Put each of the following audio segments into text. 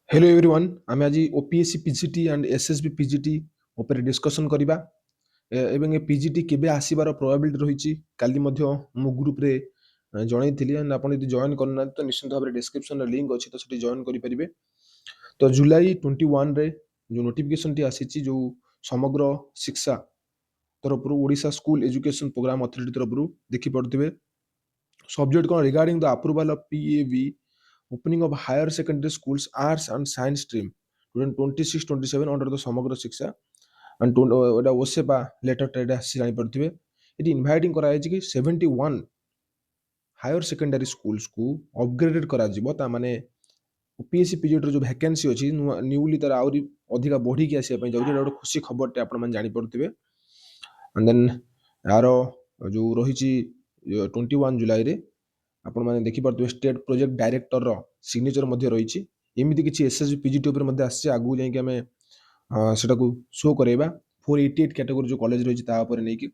Hello everyone आम आज OPSC PGT and SSB PGT ऊपर डिस्कशन करबा एवं ए पीजीटी केबे आसीबार प्रोबेबिलिटी रही काली मध्य मो ग्रुप रे जणैथिली एंड आपण यदि जॉइन करना तो निश्चित भाव डिस्क्रिप्शन रे लिंक अछि तो सेठी जॉइन करि परिबे। तो जुलाई 21 रे जो नोटिफिकेशन टी आसीची जो समग्र शिक्षा तरफ Odisha school education programme authority तरफ देखि पड़थिबे सब्जेक्ट कोन regarding the approval of PAV opening of higher secondary schools arts and science stream 2026-27 under the समग्र शिक्षा and Etah OSEPA letter Ted आसी जानि पड़थिबे इट इनवाइटिंग करा कि 71 हायर सेकेंडरी स्कूल्स को अपग्रेडेड करा जिवो ता माने ओपीएससी पीजीटी जो वैकेंसी अछि न्यूली तार आउरी अधिका बढ़ी के आसी पय जाउछि एटा खुशी खबर टे आपण मन जानि पड़थिबे एंड देन यारो जो रहिछि 21 जुलाई रे आपण माने देखि पड़थिबे स्टेट प्रोजेक्ट डायरेक्टर रो सिग्नेचर मध्ये रहिछि एमिति किछि एसएसबी पीजीटी ऊपर मध्ये आसी आगु जाई कि हमें सेटा को शो करेबा 488 कैटेगरी जो कॉलेज रहिछि ता ऊपर नै कि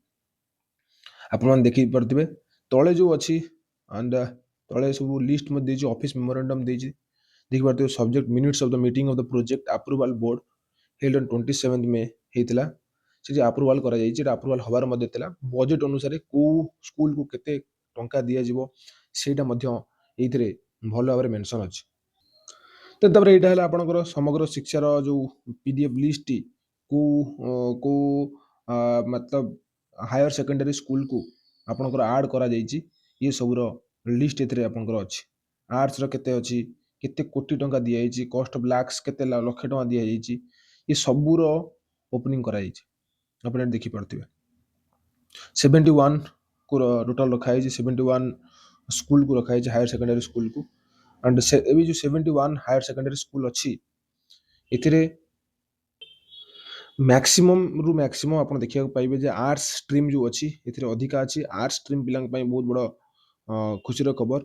आपण माने देखि पड़थिबे तळे जो अछि एंड तळे सब लिस्ट मध्ये जे ऑफिस मेमोरेंडम देछि देखि पड़थिबे subject minutes of the meeting of the project approval board held on 27 May हेतिला से जे अप्रूवल करा जाइछि अप्रूवल हबार मध्ये तेला बजेट अनुसार को स्कूल को केते टंका दिया जिवो सेटा मध्ये एथिरे भल भाବରେ मेंशन अछि। तो तबरे एटा हला आपनकर समग्र शिक्षार जो पीडीएफ लिस्ट टी को मतलब हायर सेकेंडरी स्कूल को आपनकर ऐड करा जाइछि ये सबरो लिस्ट एथिरे आपनकर अछि आर्ट्स रो केते अछि केते कोटी टंका दिया जाइछि कॉस्ट ऑफ लाख्स केते लाख टंका दिया जाइछि ये सबरो ओपनिंग करा जाइछि आपण देखि पड़थिबे 71 को टोटल रखा है 71 स्कूल को रखा है हायर सेकेंडरी स्कूल को एंड एबी जो 71 हायर सेकेंडरी स्कूल अछि एथिरे मैक्सिमम रु मैक्सिमम आपण देखिया पाइबे जे आर्ट्स स्ट्रीम जो अछि एथिरे अधिका अछि आर्ट्स स्ट्रीम बिलंग पई बहुत बड़ खुशी रो खबर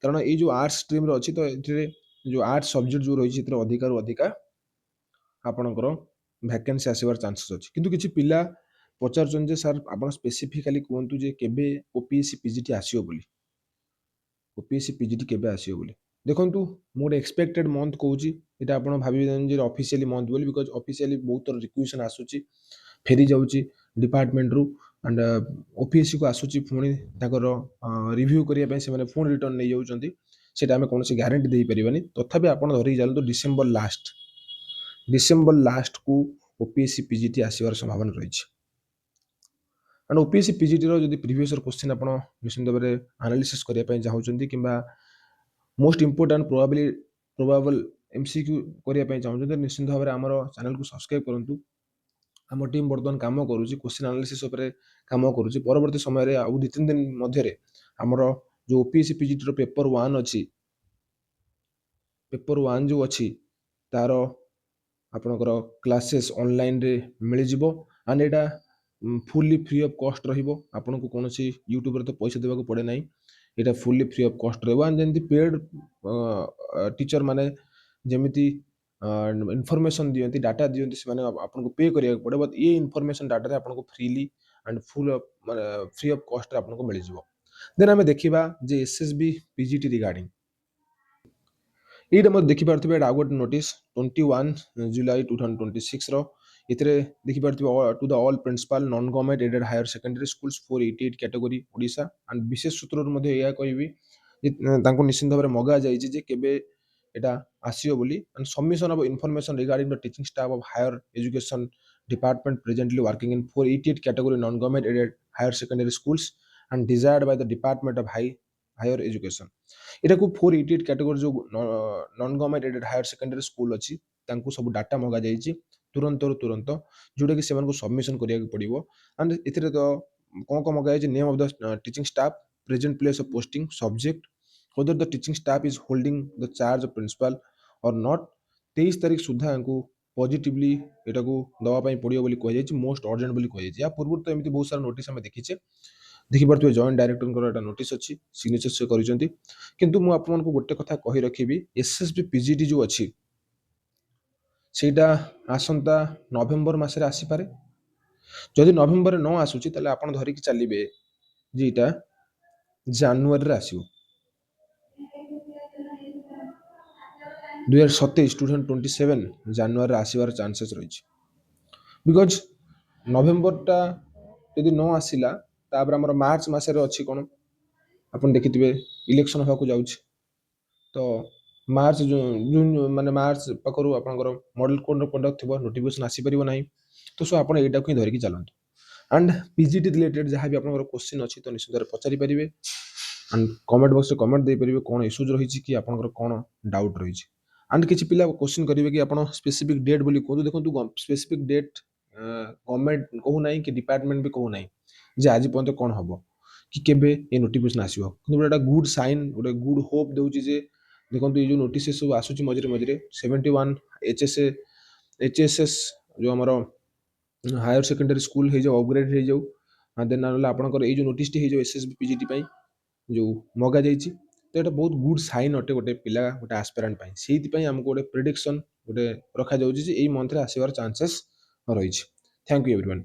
कारण ए जो आर्ट्स स्ट्रीम रो अछि तो एथिरे जो आर्ट्स सब्जेक्ट जो रही एथिरे अधिका रु अधिका आपणकर वैकेंसी आसीबार चांसेस अछि किंतु किछि पिला पचारछन जे सर आपण स्पेसिफिकली कहंतु जे केबे ओपीएससी पीजीटी आसीओ बोली ओपीएससी पीजीटी केबे आसीओ बोली देखंतु मोर एक्सपेक्टेड मंथ कहूची एटा आपण भाबी जे ऑफिशियली मंथ बोली बिकॉज़ ऑफिशियली बहुत रिक्वेशन आसुची फेरी जाउची डिपार्टमेंट रु एंड ओपीएससी को आसुची पुणी ताकर रिव्यू करिया पय से माने फोन रिटर्न नै जाउचंती सेटा हमें कोनोसी ग्यारंटी देई परिबानी तथापि आपण धरि जालु तो डिसेंबर लास्ट को ओपीएससी पीजीटी आसीबार संभावना रही एंड ओपीएससी पीजीटी रो जदी प्रीवियस क्वेश्चन आपण निश्चित भाबरे एनालिसिस करिया पय चाहउचंती किबा मोस्ट इंपोर्टेंट प्रोबेबल एमसीक्यू करिया पय चाहउचंती निश्चित भाबरे हमर चैनल को सब्सक्राइब करंतु हम टीम वर्तमान काम करूची क्वेश्चन एनालिसिस ऊपर काम करूची परवर्ती समय रे आ 2-3 दिन मध्य रे हमर जो ओपीएससी पीजीटी रो पेपर 1 अछि पेपर 1 जो अछि तारो आपनकर क्लासेस ऑनलाइन रे मिल जिवो and Etah fully free of cost रहिबो आपन को कोनोसी यूट्यूब रे तो पैसा देबा को पड़े नाही एटा फुल्ली फ्री ऑफ कॉस्ट रहबो एंड जेंति पेड टीचर माने जेमिति इन्फॉर्मेशन दियंती डाटा दियंती से माने आपन को पे करिया पड़े बट ये इन्फॉर्मेशन डाटा रे आपन को freely and full of free of cost रे आपन को मिल जिवो देन हमें देखिबा जे एसएसबी पीजीटी रिगार्डिंग एटा मत देखि पारथिबे एटा आउट नोटिस 21 जुलाई 2026 रो इतरे देखि पारथिबे to the all principal non government aided higher secondary schools 488 category Odisha and विशेष सूत्र मध्ये या कहबी तांको निश्चित भाबरे मगा जाईछि जे केबे एटा आसीओ बोली and submission of information regarding the teaching staff of higher education department presently working in 488 category non government aided higher secondary schools and desired by the department of higher education एटा को 488 कैटेगरी जो non government aided higher secondary school अछि तांको सब data मगा जाईछि तुरंत जोटा कि सेमान को सबमिशन करिया के पड़िबो एंड इथिरे तो कोन मगा जाईछि name of the teaching staff present place of posting subject whether the teaching staff is holding the charge of principal or not 23 तारिख सुधा को पॉजिटिवली एटा को दवा पई पड़ियो बोली कह जाईछि मोस्ट अर्जेंट बोली कह जाईछि या पूर्व तो एमिति बहुत सारा नोटिस हमें देखिछे देखि पारथिबे जॉइंट डायरेक्टर को एटा नोटिस अछि सिग्नेचर से करिसंती किंतु मु आपन को गोटे कथा कहि रखिबी एसएसबी पीजीटी जो अछि सेटा आसंता नवेम्बर मासरे आसी पारे जदि नवेम्बर न आसुची तले आपण धरि कि चलिबे जे एटा जनवरी रे आसीबो 2027 2027 ଜାନୁଆରୀରେ ଆସିବାର ଚାନ୍ସେସ୍ ରହିଛି। ବିକଜ ନଭେମ୍ବରଟା ଯଦି ନ ଆସିଲା ତାପରେ ଆମର ମାର୍ଚ୍ଚ ମାସରେ ଅଛି କ'ଣ ଆପଣ ଦେଖିଥିବେ ଇଲେକ୍ସନ୍ ହେବାକୁ ଯାଉଛି। ତ ମାର୍ଚ୍ଚ ଜୁନ୍ ମାନେ ମାର୍ଚ୍ଚ ପାଖରୁ ଆପଣଙ୍କର ମଡେଲ କୋଡ୍ର ପ୍ରଡକ୍ଟ ଥିବ, ନୋଟିଫିକେସନ୍ ଆସିପାରିବ ନାହିଁ। ତ ସୋ ଆପଣ ଏଇଟାକୁ ହିଁ ଧରିକି ଚାଲନ୍ତୁ। ଆଣ୍ଡ ପିଜିଟି ରିଲେଟେଡ୍ ଯାହା ବି ଆପଣଙ୍କର କୋଶ୍ଚିନ୍ ଅଛି ତ ନିଶ୍ଚିତ ଭାବରେ ପଚାରି ପାରିବେ। ଆଣ୍ଡ କମେଣ୍ଟ ବକ୍ସରେ କମେଣ୍ଟ ଦେଇପାରିବେ କ'ଣ ଇସ୍ୟୁଜ୍ ରହିଛି କି ଆପଣଙ୍କର କ'ଣ ଡାଉଟ୍ ରହିଛି। ଆଣ୍ଡ କିଛି ପିଲା କୋଶ୍ଚିନ୍ କରିବେ କି ଆପଣ ସ୍ପେସିଫିକ୍ ଡେଟ୍ ବୋଲି କୁହନ୍ତୁ। ଦେଖନ୍ତୁ ସ୍ପେସିଫିକ୍ ଡେଟ୍ ଗଭର୍ଣ୍ଣମେଣ୍ଟ କହୁନାହିଁ କି ଡିପାର୍ଟମେଣ୍ଟ ବି କହୁନାହିଁ ଯେ ଆଜି ପର୍ଯ୍ୟନ୍ତ କ'ଣ ହବ କି କେବେ ଏ ନୋଟିଫିକେସନ୍ ଆସିବ, କିନ୍ତୁ ଗୋଟେ ଗୁଡ୍ ସାଇନ୍, ଗୋଟେ ଗୁଡ୍ ହୋପ୍ ଦେଉଛି ଯେ ଦେଖନ୍ତୁ ଏଇ ଯେଉଁ ନୋଟିସ୍ ସବୁ ଆସୁଛି ମଝିରେ ମଝିରେ 71 HSS ଯେଉଁ ଆମର ହାୟର ସେକେଣ୍ଡାରୀ ସ୍କୁଲ ହେଇଯାଉ, ଅପଗ୍ରେଡ୍ ହେଇଯାଉ, ଦେନ୍ ନହେଲେ ଆପଣଙ୍କର ଏଇ ଯେଉଁ ନୋଟିସ୍ଟି ହେଇଯାଉ SSB PGT ପାଇଁ ଯେଉଁ ମଗାଯାଇଛି, ତ ଏଇଟା ବହୁତ ଗୁଡ୍ ସାଇନ୍ ଅଟେ ଗୋଟେ ପିଲା, ଗୋଟେ ଆସ୍ପାରାଣ୍ଟ ପାଇଁ। ସେଇଥିପାଇଁ ଆମକୁ ଗୋଟେ ପ୍ରେଡିକ୍ସନ୍ ଗୋଟେ ରଖାଯାଉଛି ଯେ ଏଇ ମନ୍ଥରେ ଆସିବାର ଚାନ୍ସେସ୍ ରହିଛି। Thank you everyone.